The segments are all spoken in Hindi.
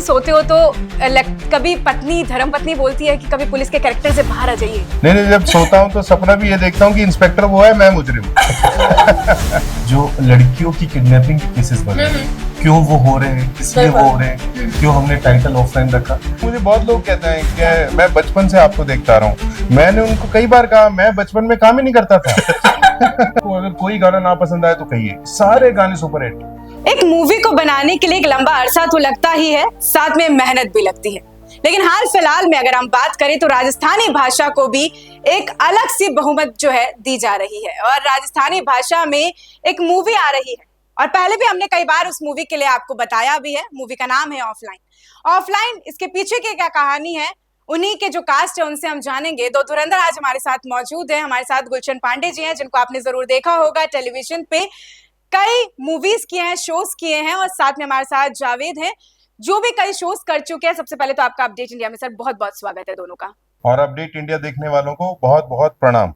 कभी सोते हो तो कभी पत्नी धर्म पत्नी बोलती है कि कभी पुलिस के कैरेक्टर से बाहर आ जाइए? नहीं, जब सोता हूँ तो सपना भी ये देखता हूँ कि इंस्पेक्टर वो है, मैं मुजरिम। जो लड़कियों की किडनैपिंग के केसेस बने, क्यों वो हो रहे हैं, किसलिए वो हो रहे हैं, क्यों हमने टाइटल ऑफलाइन रखा। मुझे बहुत लोग कहते हैं कि मैं बचपन से आपको देखता रहा हूँ। मैंने उनको कई बार कहा मैं बचपन में काम ही नहीं करता था। तो अगर कोई गाना ना पसंद आए तो कहिए, सारे गाने सुपर हिट। एक मूवी को बनाने के लिए एक लंबा अरसा तो लगता ही है, साथ में मेहनत भी लगती है। लेकिन हाल फिलहाल में अगर हम बात करें तो राजस्थानी भाषा को भी एक अलग सी बहुमत जो है दी जा रही है और राजस्थानी भाषा में एक मूवी आ रही है। और पहले भी हमने कई बार उस मूवी के लिए आपको बताया भी है। मूवी का नाम है ऑफलाइन। ऑफलाइन, इसके पीछे की क्या कहानी है, उन्हीं के जो कास्ट है उनसे हम जानेंगे। दो धुरंधर आज हमारे साथ मौजूद है। हमारे साथ गुलशन पांडे जी हैं, जिनको आपने जरूर देखा होगा टेलीविजन पे, कई मूवीज किए हैं, शोज किए हैं। और साथ में हमारे साथ जावेद हैं, जो भी कई शोज कर चुके हैं। सबसे पहले तो आपका अपडेट इंडिया में सर बहुत बहुत स्वागत है दोनों का। और अपडेट इंडिया देखने वालों को बहुत बहुत प्रणाम।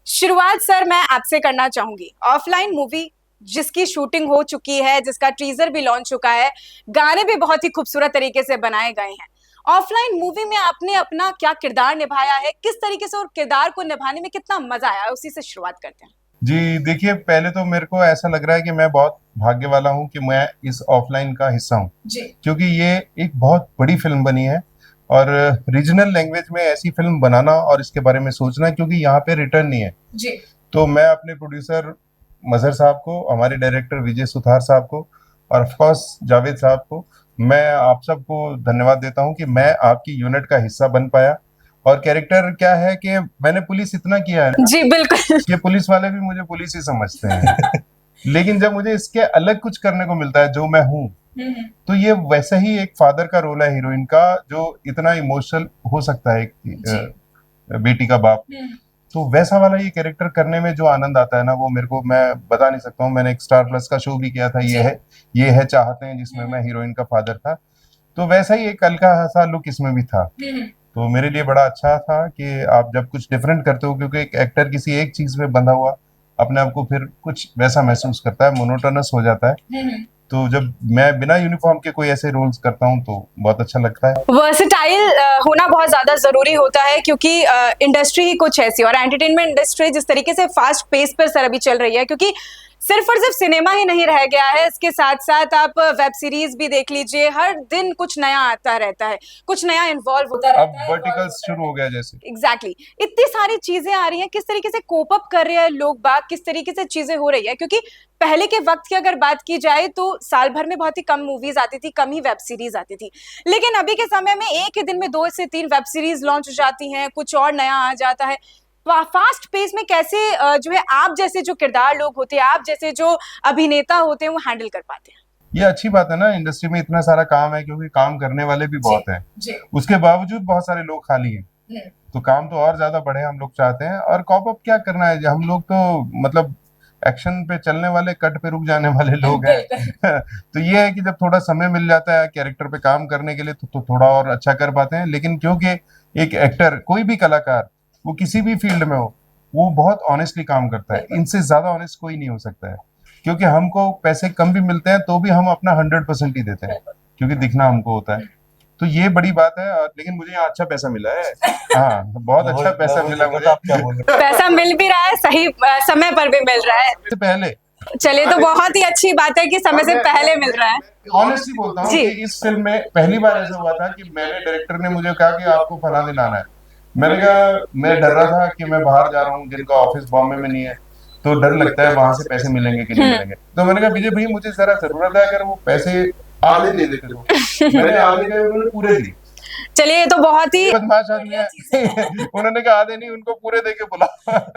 शुरुआत सर मैं आपसे करना चाहूंगी। ऑफलाइन मूवी जिसकी शूटिंग हो चुकी है, जिसका टीजर भी लॉन्च चुका है, गाने भी बहुत ही खूबसूरत तरीके से बनाए गए हैं। ऑफलाइन मूवी में आपने अपना क्या किरदार निभाया है, किस तरीके से, और किरदार को निभाने में कितना मजा आया, उसी से शुरुआत करते हैं। जी देखिए, पहले तो मेरे को ऐसा लग रहा है कि मैं बहुत भाग्य वाला हूँ कि मैं इस ऑफलाइन का हिस्सा हूँ, क्योंकि ये एक बहुत बड़ी फिल्म बनी है और रीजनल लैंग्वेज में ऐसी फिल्म बनाना और इसके बारे में सोचना, क्योंकि यहाँ पे रिटर्न नहीं है जी। तो मैं अपने प्रोड्यूसर मजहर साहब को, हमारे डायरेक्टर विजय सुथार साहब को और ऑफकोर्स जावेद साहब को, मैं आप सबको धन्यवाद देता हूँ कि मैं आपकी यूनिट का हिस्सा बन पाया। और कैरेक्टर क्या है कि मैंने पुलिस इतना किया है जी बिल्कुल कि पुलिस वाले भी मुझे पुलिस ही समझते हैं। लेकिन जब मुझे इसके अलग कुछ करने को मिलता है जो मैं हूँ, तो ये वैसा ही एक फादर का रोल है हीरोइन का, जो इतना इमोशनल हो सकता है एक बेटी का बाप। तो वैसा वाला ये कैरेक्टर करने में जो आनंद आता है ना, वो मेरे को, मैं बता नहीं सकता हूँ। मैंने एक स्टार प्लस का शो भी किया था, ये है चाहते हैं, जिसमें मैं हीरोइन का फादर था। तो वैसा ही एक हल्का सा लुक इसमें भी था। तो मेरे लिए बड़ा अच्छा था कि आप जब कुछ डिफरेंट करते हो, क्योंकि एक एक्टर किसी एक चीज में बंधा हुआ अपने आप को फिर कुछ वैसा महसूस करता है, मोनोटोनस हो जाता है। तो जब मैं बिना यूनिफॉर्म के कोई ऐसे रोल्स करता हूँ तो बहुत अच्छा लगता है। वर्सेटाइल होना बहुत ज्यादा जरूरी होता है, क्योंकि इंडस्ट्री ही कुछ ऐसी, और एंटरटेनमेंट इंडस्ट्री जिस तरीके से फास्ट पेस पर सर अभी चल रही है, क्योंकि सिर्फ और सिर्फ सिनेमा ही नहीं रह गया है, इसके साथ साथ आप वेब सीरीज भी देख लीजिए, हर दिन कुछ नया आता रहता है, कुछ नया इन्वॉल्व होता रहता है। अब वर्टिकल्स शुरू हो गया जैसे। एग्जैक्टली इतनी सारी चीजें आ रही हैं, किस तरीके से कोप अप कर रहे हैं लोग बाग, किस तरीके से चीजें हो रही है? क्योंकि पहले के वक्त की अगर बात की जाए तो साल भर में बहुत ही कम मूवीज आती थी, कम ही वेब सीरीज आती थी। लेकिन अभी के समय में एक ही दिन में 2 से 3 वेब सीरीज लॉन्च हो जाती हैं, कुछ और नया आ जाता है। फास्ट पेस में कैसे जो है आप जैसे जो किरदार लोग होते हैं, आप जैसे जो अभिनेता होते हैं, वो हैंडल कर पाते हैं? ये अच्छी बात है ना, इंडस्ट्री में इतना सारा काम है, क्योंकि काम करने वाले भी बहुत हैं। उसके बावजूद बहुत सारे लोग खाली हैं, तो काम तो और ज्यादा बढ़े हम लोग चाहते हैं। और कॉप अप क्या करना है, हम लोग तो मतलब एक्शन पे चलने वाले, कट पे रुक जाने वाले लोग हैं। तो ये है कि जब थोड़ा समय मिल जाता है कैरेक्टर पे काम करने के लिए तो थोड़ा और अच्छा कर पाते हैं। लेकिन क्योंकि एक एक्टर, कोई भी कलाकार, वो किसी भी फील्ड में हो, वो बहुत ऑनेस्टली काम करता है। इनसे ज्यादा ऑनेस्ट कोई नहीं हो सकता है, क्योंकि हमको पैसे कम भी मिलते हैं तो भी हम अपना 100% ही देते हैं, क्योंकि दिखना हमको होता है। तो ये बड़ी बात है। लेकिन मुझे यहाँ अच्छा पैसा मिला है। हाँ, बहुत अच्छा पैसा मिला मुझे। आप क्या बोल रहे हैं? पैसा मिल भी रहा है, सही समय पर भी मिल रहा है। पहले चलिए, तो बहुत ही अच्छी बात है कि समय से पहले मिल रहा है। ऑनेस्टली बोलता हूँ कि इस फिल्म में पहली बार ऐसा हुआ था कि मैंने, डायरेक्टर ने मुझे कहा कि आपको फला दिन आना है। मैंने कहा, मैं डर रहा था कि मैं बाहर जा रहा हूँ, जिनका ऑफिस बॉम्बे में नहीं है, तो डर लगता है वहां से पैसे मिलेंगे कि नहीं मिलेंगे। तो मैंने कहा विजय भाई, मुझे जरा जरूरत है, अगर वो पैसे आधे दे देते तो। मैंने आधे कहे, उन्होंने पूरे दिए। चलिए, ये तो बहुत ही बदमाश आदमी है। उन्होंने कहा आधे नहीं, उनको पूरे दे के बुला।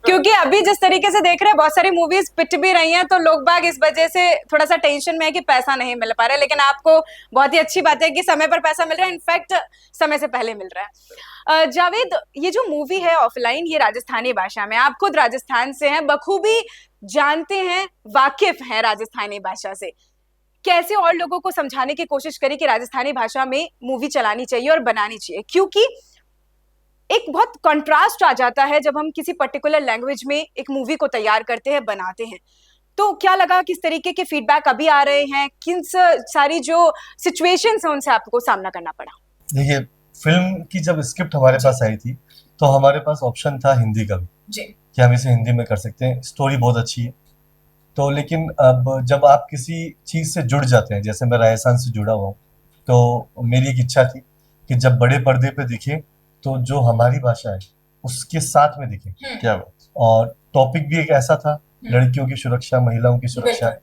क्योंकि अभी जिस तरीके से देख रहे हैं, बहुत सारी मूवीज पिट भी रही हैं, तो लोग बाग इस वजह से थोड़ा सा टेंशन में है कि पैसा नहीं मिल पा रहा है। लेकिन आपको बहुत ही अच्छी बात है कि समय पर पैसा मिल रहा है, इनफैक्ट समय से पहले मिल रहा है। जावेद, ये जो मूवी है ऑफलाइन, ये राजस्थानी भाषा में, आप खुद राजस्थान से हैं, बखूबी जानते हैं, वाकिफ हैं राजस्थानी भाषा से। कैसे और लोगों को समझाने की कोशिश करी कि राजस्थानी भाषा में मूवी चलानी चाहिए और बनानी चाहिए? क्योंकि एक बहुत कंट्रास्ट आ जाता है जब हम किसी पर्टिकुलर लैंग्वेज में एक मूवी को तैयार करते हैं, बनाते हैं। तो क्या लगा, किस तरीके के फीडबैक अभी आ रहे हैं, किन सारी जो सिचुएशंस हैं उनसे आपको सामना करना पड़ा? देखिए, फिल्म की जब स्क्रिप्ट हमारे पास आई थी तो हमारे पास ऑप्शन था हिंदी का भी जी, कि हम इसे हिंदी में कर सकते हैं, स्टोरी बहुत अच्छी है। तो लेकिन अब जब आप किसी चीज़ से जुड़ जाते हैं, जैसे मैं राजस्थान से जुड़ा हुआ हूँ, तो मेरी एक इच्छा थी कि जब बड़े पर्दे पे दिखे तो जो हमारी भाषा है उसके साथ में दिखे। क्या बात। और टॉपिक भी एक ऐसा था, लड़कियों की सुरक्षा, महिलाओं की सुरक्षा,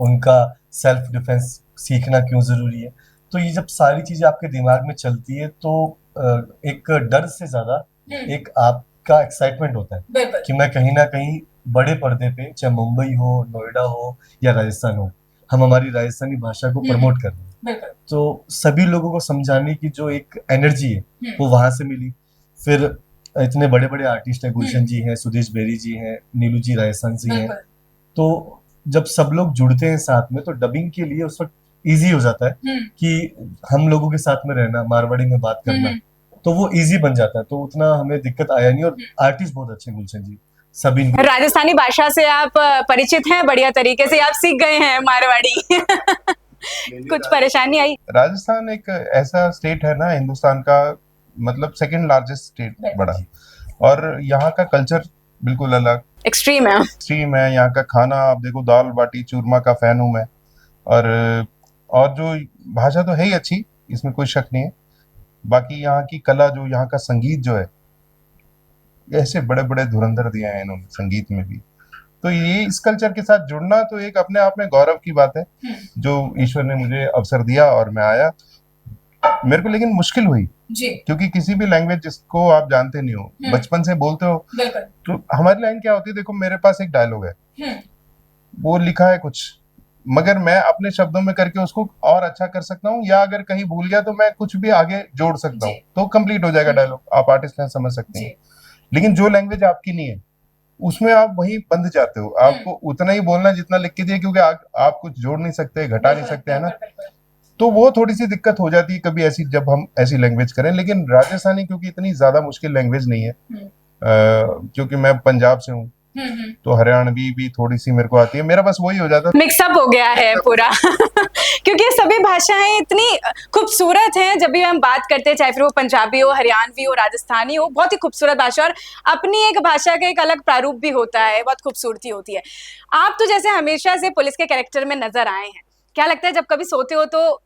उनका सेल्फ डिफेंस सीखना क्यों जरूरी है। तो ये जब सारी चीजें आपके दिमाग में चलती है तो एक डर से ज्यादा एक आपका एक्साइटमेंट होता है कि मैं कहीं ना कहीं बड़े पर्दे पे, चाहे मुंबई हो, नोएडा हो या राजस्थान हो, हम हमारी राजस्थानी भाषा को प्रमोट कर रहे हैं। तो सभी लोगों को समझाने की जो एक एनर्जी है वो वहां से मिली। फिर इतने बड़े बड़े आर्टिस्ट हैं, गुलशन जी हैं, सुदेश बेरी जी हैं, नीलू जी राजस्थान से हैं। तो जब सब लोग जुड़ते हैं साथ में तो डबिंग के लिए उस वक्त इजी हो जाता है कि हम लोगों के साथ में रहना, मारवाड़ी में बात करना, तो वो इजी बन जाता है। तो उतना हमें दिक्कत आया नहीं। और आर्टिस्ट बहुत अच्छे हैं गुलशन जी, सभी। राजस्थानी भाषा से आप परिचित हैं बढ़िया तरीके से, आप सीख गए हैं मारवाड़ी। कुछ परेशानी आई? राजस्थान एक ऐसा स्टेट है ना हिंदुस्तान का, मतलब सेकंड लार्जेस्ट स्टेट बड़ा, और यहाँ का कल्चर बिल्कुल अलग, एक्सट्रीम है। यहाँ का खाना आप देखो, दाल बाटी चूरमा का फैन हूँ मैं। और जो भाषा तो है ही अच्छी, इसमें कोई शक नहीं है। बाकी यहाँ की कला, जो यहाँ का संगीत जो है, ऐसे बड़े बड़े धुरंधर दिए हैं इन्होंने संगीत में भी। तो ये इस कल्चर के साथ जुड़ना तो एक अपने आप में गौरव की बात है, जो ईश्वर ने मुझे अवसर दिया और मैं आया। मेरे को लेकिन मुश्किल हुई जी, क्योंकि किसी भी लैंग्वेज जिसको आप जानते नहीं हो, बचपन से बोलते हो, तो हमारी लाइन क्या होती है, देखो मेरे पास एक डायलॉग है, वो लिखा है कुछ, मगर मैं अपने शब्दों में करके उसको और अच्छा कर सकता हूँ, या अगर कहीं भूल गया तो मैं कुछ भी आगे जोड़ सकता हूँ, तो कंप्लीट हो जाएगा डायलॉग। आप आर्टिस्ट हैं, समझ सकते हैं। लेकिन जो लैंग्वेज आपकी नहीं है उसमें आप वहीं बंध जाते हो, आपको उतना ही बोलना जितना लिख के दिया, क्योंकि आप कुछ जोड़ नहीं सकते, घटा नहीं सकते, है ना। तो वो थोड़ी सी दिक्कत हो जाती है कभी ऐसी, जब हम ऐसी लैंग्वेज करें। लेकिन राजस्थानी क्योंकि इतनी ज्यादा मुश्किल लैंग्वेज नहीं है, क्योंकि मैं पंजाब से हूँ, तो हरियाणवी भी थोड़ी सी मेरे को आती है, मेरा बस वही हो जाता है, मिक्सअप हो गया है पूरा। क्योंकि सभी भाषाएं इतनी खूबसूरत हैं, जब भी हम बात करते हैं, चाहे फिर वो पंजाबी हो, हरियाणवी हो, राजस्थानी हो, बहुत ही खूबसूरत भाषा, और अपनी एक भाषा का एक अलग प्रारूप भी होता है, बहुत खूबसूरती होती है। आप तो जैसे हमेशा से पुलिस के कैरेक्टर में नजर आए हैं, क्या लगता है जब कभी सोते हो तो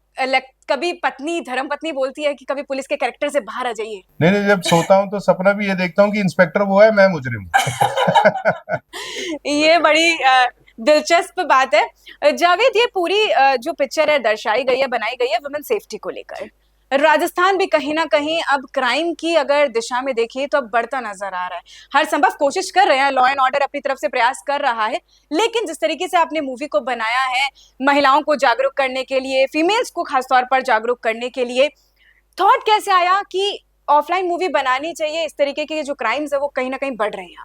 कभी पत्नी, धर्म पत्नी बोलती है कि कभी पुलिस के कैरेक्टर से बाहर आ जाइए? नहीं, जब सोता हूँ तो सपना भी ये देखता हूँ कि इंस्पेक्टर वो है, मैं मुजरिम। ये बड़ी दिलचस्प बात है। जावेद, ये पूरी जो पिक्चर है दर्शाई गई है, बनाई गई है वुमेन सेफ्टी को लेकर। राजस्थान भी कहीं ना कहीं अब क्राइम की अगर दिशा में देखिए तो अब बढ़ता नजर आ रहा है। हर संभव कोशिश कर रहे हैं, लॉ एंड ऑर्डर अपनी तरफ से प्रयास कर रहा है, लेकिन जिस तरीके से आपने मूवी को बनाया है, महिलाओं को जागरूक करने के लिए, फीमेल्स को खासतौर पर जागरूक करने के लिए, थॉट कैसे आया कि ऑफलाइन मूवी बनानी चाहिए, इस तरीके के जो क्राइम्स है वो कहीं ना कहीं बढ़ रहे हैं?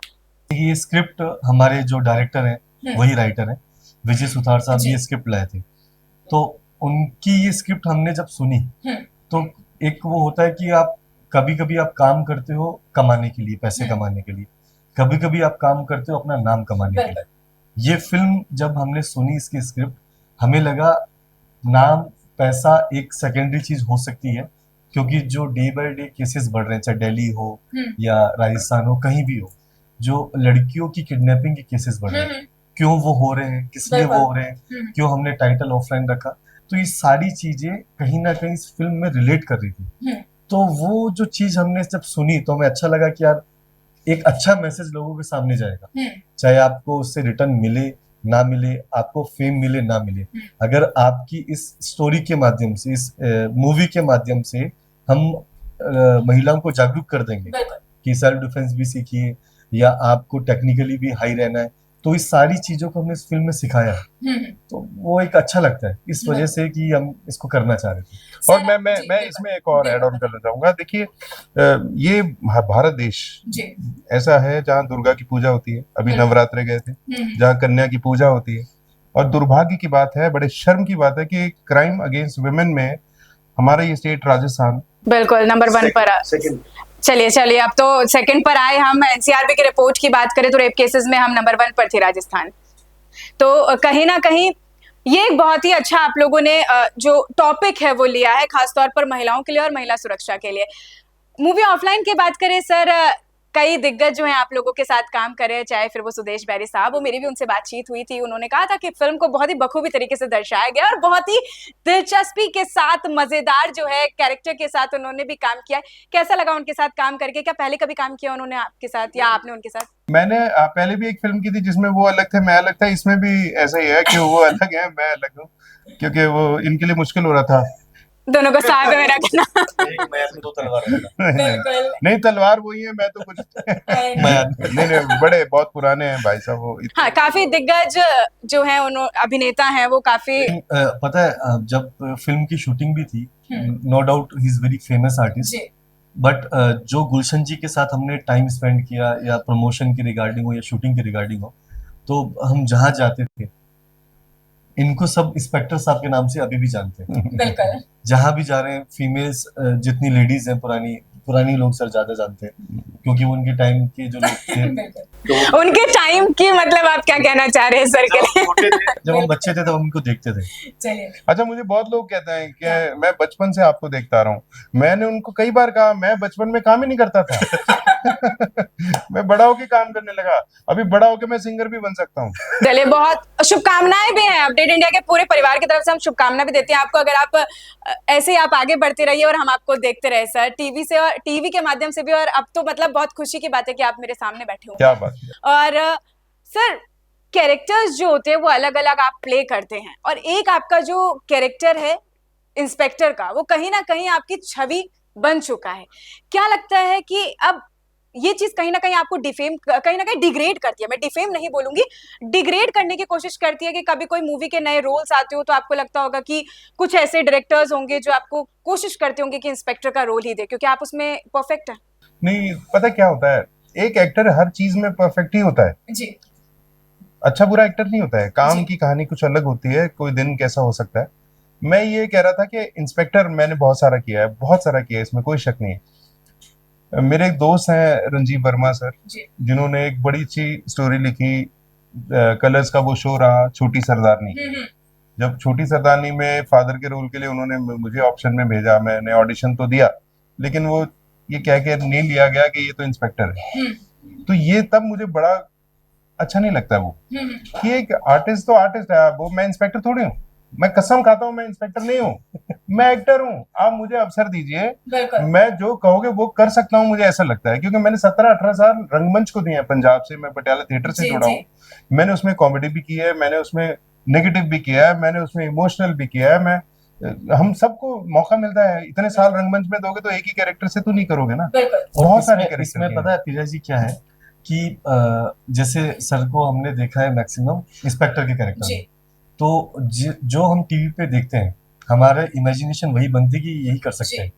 ये स्क्रिप्ट हमारे जो डायरेक्टर हैं वही राइटर हैं, विजय सुतार साहब ये स्क्रिप्ट लाए थे। तो उनकी ये स्क्रिप्ट हमने जब सुनी तो एक वो होता है कि आप कभी कभी आप काम करते हो कमाने के लिए, पैसे कमाने के लिए, कभी कभी आप काम करते हो अपना नाम कमाने के लिए। ये फिल्म जब हमने सुनी, इसकी स्क्रिप्ट, हमें लगा नाम पैसा एक सेकेंडरी चीज हो सकती है, क्योंकि जो डे बाय डे केसेस बढ़ रहे हैं, चाहे दिल्ली हो या राजस्थान हो, कहीं भी हो, जो लड़कियों की किडनैपिंग के केसेस बढ़ रहे हैं, क्यों वो हो रहे हैं, किस लिए वो हो रहे हैं, क्यों हमने टाइटल ऑफलाइन रखा, तो ये सारी चीजें कहीं ना कहीं इस फिल्म में रिलेट कर रही थी। तो वो जो चीज हमने जब सुनी तो हमें अच्छा लगा कि यार एक अच्छा मैसेज लोगों के सामने जाएगा, चाहे आपको उससे रिटर्न मिले ना मिले, आपको फेम मिले ना मिले, अगर आपकी इस स्टोरी के माध्यम से, इस मूवी के माध्यम से हम महिलाओं को जागरूक कर देंगे कि सेल्फ डिफेंस भी सीखिए, या आपको टेक्निकली भी हाई रहना है, तो इस सारी चीजों को हमने इस फिल्म में सिखाया है। तो वो एक अच्छा लगता है इस वजह से कि हम इसको करना चाह रहे थे। और मैं इसमें एक और ऐड ऑन करना चाहूंगा। देखिए, ये भारत देश ऐसा है जहाँ दुर्गा की पूजा होती है, अभी नवरात्रे गए थे, जहाँ कन्या की पूजा होती है, और दुर्भाग्य की बात है, बड़े शर्म की बात है कि क्राइम अगेंस्ट वुमेन में हमारा ये स्टेट राजस्थान बिल्कुल नंबर 1 पर। चलिए अब तो सेकंड पर आए हम। एनसीआरबी की रिपोर्ट की बात करें तो रेप केसेस में हम नंबर 1 पर थे राजस्थान। तो कहीं ना कहीं ये एक बहुत ही अच्छा आप लोगों ने जो टॉपिक है वो लिया है, खासतौर पर महिलाओं के लिए और महिला सुरक्षा के लिए। मूवी ऑफलाइन की बात करें सर, कई दिग्गज जो हैं आप लोगों के साथ काम कर रहे हैं, चाहे फिर वो सुदेश बैरी साहब, वो मेरी भी उनसे बातचीत हुई थी, उन्होंने कहा था कि फिल्म को बहुत ही बखूबी तरीके से दर्शाया गया और बहुत ही दिलचस्पी के साथ, मजेदार जो है कैरेक्टर के साथ उन्होंने भी काम किया। कैसा लगा उनके साथ काम करके? क्या पहले कभी काम किया उन्होंने आपके साथ या आपने उनके साथ? मैंने पहले भी एक फिल्म की थी जिसमें वो अलग थे, मैं अलग था। इसमें भी ऐसा ही है कि वो अलग है, मैं अलग हूँ, क्योंकि वो इनके लिए मुश्किल हो रहा था दोनों को साथ में रखना। एक मैच में 2 तलवार रहता। नहीं, तलवार वही है, मैं तो कुछ नहीं, बड़े बहुत पुराने हैं भाई साहब वो हाँ, काफी दिग्गज जो है अभिनेता हैं, वो काफी पता है जब फिल्म की शूटिंग भी थी, no doubt he is very famous artist, but जो गुलशन जी के साथ हमने टाइम स्पेंड किया, या प्रमोशन की रिगार्डिंग हो या शूटिंग की रिगार्डिंग हो, तो हम जहाँ जाते थे इनको सब इंस्पेक्टर साहब के नाम से अभी भी जानते हैं। बिल्कुल। जहाँ भी जा रहे हैं, फीमेल्स जितनी लेडीज हैं पुरानी लोग सर ज्यादा जानते हैं, क्योंकि वो उनके टाइम के जो लोग थे तो उनके टाइम की मतलब आप क्या कहना चाह रहे हैं सर के लिए? जब हम बच्चे थे तब हम उनको देखते थे। चलिए, अच्छा, मुझे बहुत लोग कहते हैं कि मैं बचपन से आपको देखता रहा हूँ। मैंने उनको कई बार कहा मैं बचपन में काम ही नहीं करता था। मैं बड़ा होके काम करने लगा, अभी बड़ा होके मैं सिंगर भी बन सकता हूँ। चलिए, बहुत शुभकामनाएं भी हैं अपडेट इंडिया के पूरे परिवार की तरफ से, हम शुभकामनाएं भी देते हैं आपको। अगर आप ऐसे ही आप आगे बढ़ते रहिए और हम आपको देखते रहे सर, टीवी से और टीवी के माध्यम से भी, और अब तो मतलब बहुत खुशी की बात है कि आप मेरे सामने बैठे हो। क्या बात है। और सर, कैरेक्टर्स जो होते हैं वो अलग अलग आप प्ले करते हैं, और एक आपका जो कैरेक्टर है इंस्पेक्टर का, वो कहीं ना कहीं आपकी छवि बन चुका है। क्या लगता है कि अब ये चीज कहीं ना कहीं आपको डिफेम, कहीं ना कहीं डिग्रेड करती है, मैं डिफेम नहीं बोलूंगी, डिग्रेड करने की कोशिश करती है कि कभी कोई मूवी के नए रोल्स आते हो तो आपको लगता होगा कि कुछ ऐसे डायरेक्टर्स होंगे जो आपको कोशिश करते होंगे कि इंस्पेक्टर का रोल ही दे, क्योंकि आप उसमें परफेक्ट हैं? नहीं, पता क्या होता है, एक एक्टर हर चीज में परफेक्ट ही होता है जी। अच्छा बुरा एक्टर नहीं होता है। काम की कहानी कुछ अलग होती है, कोई दिन कैसा हो सकता है। मैं ये कह रहा था कि इंस्पेक्टर मैंने बहुत सारा किया है, बहुत सारा किया है, इसमें कोई शक नहीं है। मेरे एक दोस्त हैं रंजीव वर्मा सर, जिन्होंने एक बड़ी अच्छी स्टोरी लिखी, कलर्स का वो शो रहा छोटी सरदारनी। जब छोटी सरदारनी में फादर के रोल के लिए उन्होंने मुझे ऑप्शन में भेजा, मैंने ऑडिशन तो दिया, लेकिन वो ये कह के नहीं लिया गया कि ये तो इंस्पेक्टर है। तो ये तब मुझे बड़ा अच्छा नहीं लगता वो, कि एक आर्टिस्ट तो आर्टिस्ट है, वो मैं इंस्पेक्टर थोड़ी हूँ। मैं कसम खाता हूँ मैं इंस्पेक्टर नहीं हूँ, मैं एक्टर हूँ। आप मुझे अवसर दीजिए, मैं जो कहोगे वो कर सकता हूँ, मुझे ऐसा लगता है। क्योंकि मैंने 17-18 साल रंगमंच को दिए हैं पंजाब से, मैं पटियाला थिएटर से जुड़ा हूँ। मैंने उसमें कॉमेडी भी की है, मैंने उसमें नेगेटिव भी किया है, मैंने उसमें इमोशनल भी किया है। मैं हम सबको मौका मिलता है, इतने साल रंगमंच में दोगे तो एक ही कैरेक्टर से तो नहीं करोगे ना, बहुत सारे कैरेक्टर। इसमें पता है पीरा जी क्या है कि जैसे सर को हमने देखा है मैक्सिमम इंस्पेक्टर के कैरेक्टर में, तो जो हम टीवी पे देखते हैं हमारा इमेजिनेशन वही बनती कि यही कर सकते हैं।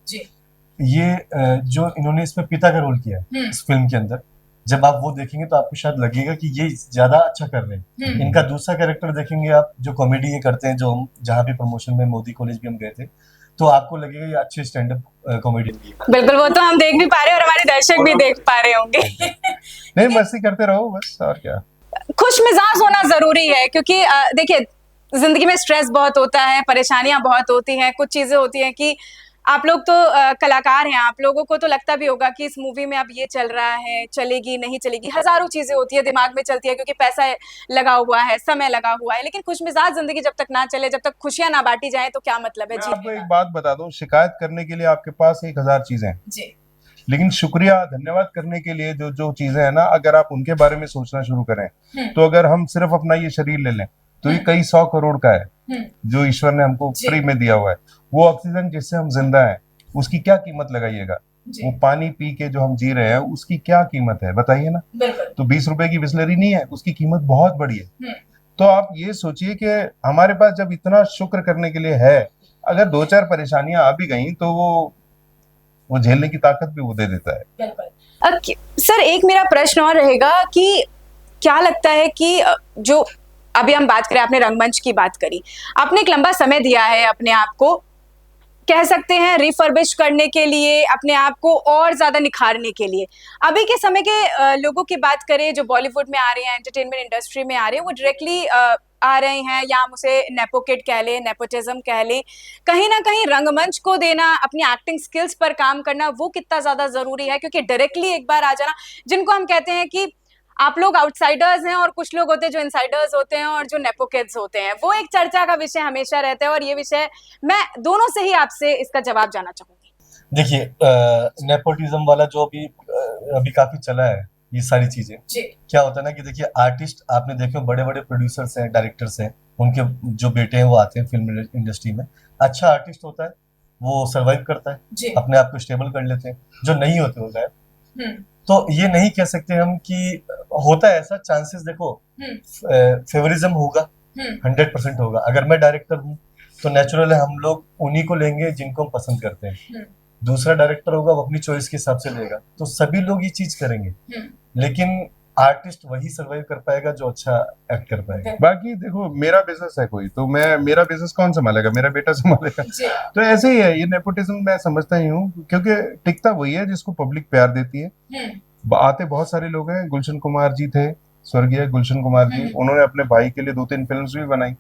ये जो इन्होंने इसमें पिता का रोल किया है इस फिल्म के अंदर, जब आप वो देखेंगे तो आपको शायद लगेगा कि ये ज्यादा अच्छा कर रहे हैं। इनका दूसरा कैरेक्टर देखेंगे आप, जो कॉमेडी ये करते हैं, जो हम जहाँ भी प्रमोशन में मोदी कॉलेज भी हम गए थे, तो आपको लगेगा ये अच्छे स्टैंड अप कॉमेडियन। बिल्कुल, वो तो हम देख भी पा रहे हैं और हमारे दर्शक भी देख पा रहे होंगे। नहीं, मस्ती करते रहो बस, और क्या। खुश मिजाज होना जरूरी है, क्योंकि देखिए जिंदगी में स्ट्रेस बहुत होता है, परेशानियां बहुत होती हैं, कुछ चीजें होती हैं कि आप लोग तो कलाकार हैं, आप लोगों को तो लगता भी होगा कि इस मूवी में अब ये चल रहा है, चलेगी नहीं चलेगी, हजारों चीजें होती है दिमाग में चलती है, क्योंकि पैसा लगा हुआ है, समय लगा हुआ है। लेकिन खुशमिजाज जिंदगी जब तक ना चले, जब तक खुशियां ना बांटी जाए, तो क्या मतलब है जी। आपको एक बात बता दूं, शिकायत करने के लिए आपके पास 1000 चीजें हैं जी, लेकिन शुक्रिया धन्यवाद करने के लिए जो चीजें हैं ना, अगर आप उनके बारे में सोचना शुरू करें, तो अगर हम सिर्फ अपना ये शरीर ले लें तो ये कई 100 करोड़ का है जो ईश्वर ने हमको फ्री में दिया हुआ है। वो ऑक्सीजन जिससे हम जिंदा हैं, उसकी क्या कीमत लगाइएगा। वो पानी पी के जो हम जी रहे हैं, उसकी क्या कीमत है बताइए ना। तो 20 रुपए की बिस्लरी नहीं है, उसकी कीमत बहुत बड़ी है। तो आप ये सोचिए कि हमारे पास जब इतना शुक्र करने के लिए है, अगर 2-4 परेशानियां आ भी गई तो वो झेलने की ताकत भी वो दे देता है। सर, एक मेरा प्रश्न और रहेगा कि क्या लगता है कि जो अभी हम बात करें, आपने रंगमंच की बात करी, आपने एक लंबा समय दिया है अपने आप को, कह सकते हैं रिफर्बिश करने के लिए, अपने आप को और ज्यादा निखारने के लिए। अभी के समय के लोगों की बात करें जो बॉलीवुड में आ रहे हैं, एंटरटेनमेंट इंडस्ट्री में आ रहे हैं, वो डायरेक्टली आ रहे हैं, या हम उसे नेपोकिड कह लें, नेपोटिज्म कह लें, कहीं ना कहीं रंगमंच को देना, अपनी एक्टिंग स्किल्स पर काम करना, वो कितना ज्यादा जरूरी है, क्योंकि डायरेक्टली एक बार आ जाना, जिनको हम कहते हैं कि आप लोग आउटसाइडर्स हैं और कुछ लोग होते हैं जो इनसाइडर्स होते हैं और जो नेपोकिड्स होते हैं, वो एक चर्चा का विषय हमेशा रहता है। और ये विषय मैं दोनों से ही आपसे इसका जवाब जानना चाहूंगी। देखिए नेपोटिज्म वाला जो अभी काफी चला है, ये सारी चीजें क्या होता है ना कि देखिए आर्टिस्ट आपने देखे बड़े बड़े प्रोड्यूसर्स हैं, डायरेक्टर्स हैं, उनके जो बेटे हैं वो आते हैं फिल्म इंडस्ट्री में। अच्छा आर्टिस्ट होता है, वो सर्वाइव करता है, अपने आप को स्टेबल कर लेते हैं। जो नहीं होते हो गए, तो ये नहीं कह सकते हम कि होता है ऐसा, चांसेस देखो फेवरिज्म होगा, 100% होगा। अगर मैं डायरेक्टर हूँ तो नेचुरल है हम लोग उन्हीं को लेंगे जिनको हम पसंद करते हैं। दूसरा डायरेक्टर होगा वो अपनी चॉइस के हिसाब से लेगा, तो सभी लोग ये चीज करेंगे, लेकिन आर्टिस्ट वही सर्वाइव कर पाएगा जो अच्छा एक्ट कर पाएगा। बाकी देखो मेरा बिजनेस है कोई, तो मेरा बिजनेस कौन संभालेगा? मेरा बेटा संभालेगा। तो ऐसे ही है ये नेपोटिज्म, मैं समझता ही हूँ, क्योंकि टिकता वही है जिसको पब्लिक प्यार देती है। आते बहुत सारे लोग हैं, गुलशन कुमार जी थे, स्वर्गीय गुलशन कुमार जी, उन्होंने अपने भाई के लिए 2-3 फिल्म्स भी बनाई,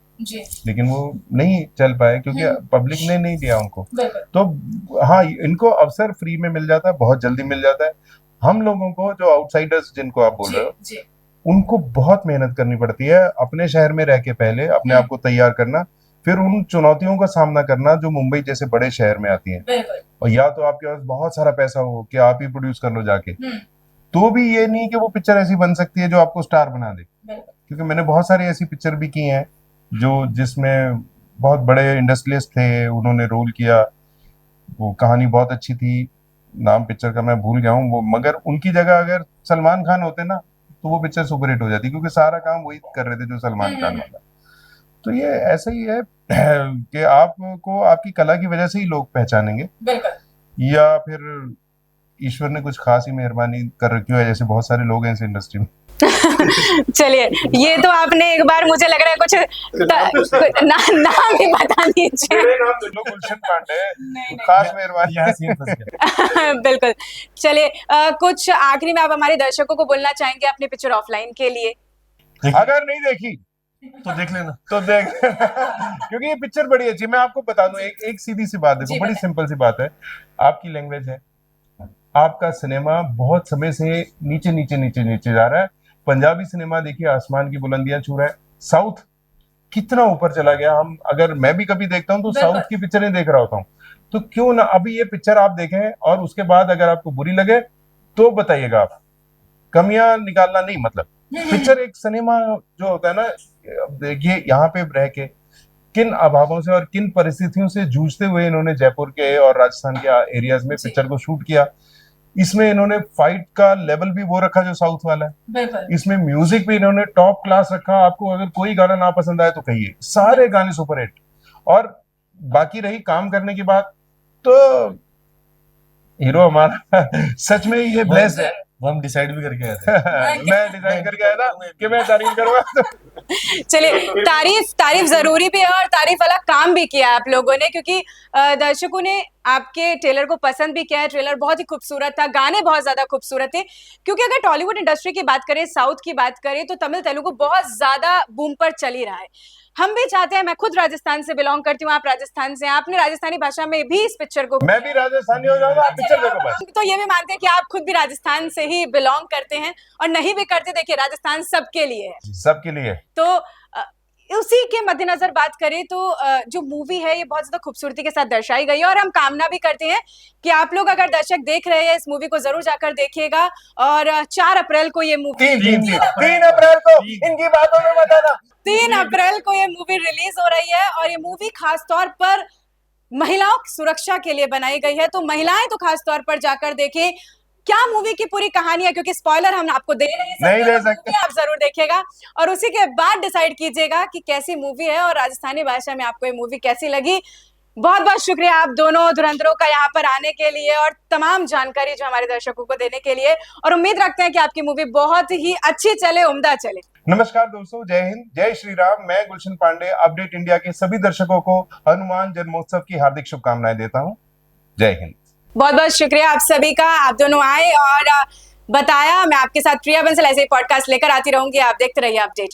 लेकिन वो नहीं चल पाए क्योंकि पब्लिक ने नहीं दिया उनको। तो हाँ, इनको अवसर फ्री में मिल जाता है, बहुत जल्दी मिल जाता है। हम लोगों को जो आउटसाइडर्स जिनको आप बोल रहे हो, उनको बहुत मेहनत करनी पड़ती है अपने शहर में रह के, पहले अपने आप को तैयार करना, फिर उन चुनौतियों का सामना करना जो मुंबई जैसे बड़े शहर में आती हैं। और या तो आपके पास बहुत सारा पैसा हो कि आप ही प्रोड्यूस कर लो जाके, तो भी ये नहीं कि वो पिक्चर ऐसी बन सकती है जो आपको स्टार बना दे। क्योंकि मैंने बहुत सारी ऐसी पिक्चर भी की हैं जो जिसमें बहुत बड़े इंडस्ट्रियलिस्ट थे, उन्होंने रोल किया, वो कहानी बहुत अच्छी थी, नाम पिक्चर का मैं भूल गया हूँ वो, मगर उनकी जगह अगर सलमान खान होते ना तो वो पिक्चर सुपरहिट हो जाती, क्योंकि सारा काम वही कर रहे थे जो सलमान खान वाला। तो ये ऐसा ही है कि आपको आपकी कला की वजह से ही लोग पहचानेंगे, या फिर ईश्वर ने कुछ खास ही मेहरबानी कर रखी है, जैसे बहुत सारे लोग हैं इस इंडस्ट्री में। चलिए, ये तो आपने एक बार, मुझे लग रहा है कुछ नाम ही बता दीजिए। गुलशन पांडे, खास मेहरबानी। बिल्कुल। चलिए, कुछ आखिरी में आप हमारे दर्शकों को बोलना चाहेंगे अपनी पिक्चर ऑफलाइन के लिए? अगर नहीं देखी तो देख लेना, तो देख क्योंकि ये पिक्चर बड़ी अच्छी। मैं आपको बता दूं एक सीधी सी बात, देखो बड़ी सिंपल सी बात है, आपकी लैंग्वेज है, आपका सिनेमा बहुत समय से नीचे नीचे नीचे नीचे जा रहा है। पंजाबी सिनेमा देखिए आसमान की बुलंदियां छू रहा है, साउथ कितना ऊपर चला गया। हम अगर मैं भी कभी देखता हूं तो साउथ की पिक्चरें देख रहा होता हूं, तो क्यों ना अभी ये पिक्चर आप देखें और उसके बाद अगर आपको बुरी लगे तो बताइएगा। आप कमियां निकालना नहीं, मतलब पिक्चर एक सिनेमा जो होता है ना, देखिए यहाँ पे रह के किन अभावों से और किन परिस्थितियों से जूझते हुए इन्होंने जयपुर के और राजस्थान के एरियाज में पिक्चर को शूट किया। इसमें इन्होंने फाइट का लेवल भी वो रखा जो साउथ वाला है, इसमें म्यूजिक भी इन्होंने टॉप क्लास रखा। आपको अगर कोई गाना ना पसंद आए तो कहिए, सारे गाने सुपर हिट। और बाकी रही काम करने की बात, तो हीरो हमारा सच में ये ब्लेस्ड है। वो हम डिसाइड भी करके आए थे। मैं डिसाइड करके आया था कि मैं तारीफ करूंगा। चलिए, तारीफ जरूरी भी है और तारीफ वाला काम भी किया आप लोगों ने, क्योंकि दर्शकों ने आपके ट्रेलर को पसंद भी किया है। ट्रेलर बहुत ही खूबसूरत था, गाने बहुत ज्यादा खूबसूरत थे। क्योंकि अगर टॉलीवुड इंडस्ट्री की बात करें, साउथ की बात करें, तो तमिल तेलुगु बहुत ज्यादा बूम पर चल ही रहा है। हम भी चाहते हैं, मैं खुद राजस्थान से बिलोंग करती हूँ, आप राजस्थान से, आपने राजस्थानी भाषा में भी इस पिक्चर को, मैं भी राजस्थानी हो जाऊंगा, आप पिक्चर देखो बस। तो ये भी मानते हैं कि आप खुद भी राजस्थान से ही बिलोंग करते हैं, और नहीं भी करते, देखिए राजस्थान सबके लिए है, सबके लिए। तो उसी के मद्देनजर बात करें तो जो मूवी है ये बहुत ज्यादा खूबसूरती के साथ दर्शाई गई है। और हम कामना भी करते हैं कि आप लोग अगर दर्शक देख रहे हैं इस मूवी को जरूर जाकर देखिएगा। और 4 अप्रैल को ये मूवी, 3 अप्रैल को इनकी बातों में बताना, 3 अप्रैल को ये मूवी रिलीज हो रही है। और ये मूवी खास तौर पर महिलाओं की सुरक्षा के लिए बनाई गई है, तो महिलाएं तो खास तौर पर जाकर देखें क्या मूवी की पूरी कहानी है, क्योंकि स्पॉइलर हम आपको नहीं दे सकते। आप जरूर देखिएगा और उसी के बाद डिसाइड कीजिएगा कि कैसी मूवी है और राजस्थानी भाषा में आपको ये मूवी कैसी लगी। बहुत बहुत शुक्रिया आप दोनों धुरंधरों का यहाँ पर आने के लिए और तमाम जानकारी जो हमारे दर्शकों को देने के लिए। और उम्मीद रखते हैं कि आपकी मूवी बहुत ही अच्छी चले, उम्दा चले। नमस्कार दोस्तों, जय हिंद, जय श्री राम। मैं गुलशन पांडे अपडेट इंडिया के सभी दर्शकों को हनुमान जन्मोत्सव की हार्दिक शुभकामनाएं देता हूं। जय हिंद। बहुत बहुत शुक्रिया आप सभी का, आप दोनों आए और बताया। मैं आपके साथ प्रिया बंसल ऐसे ही पॉडकास्ट लेकर आती रहूंगी। आप देखते रहिए अपडेट।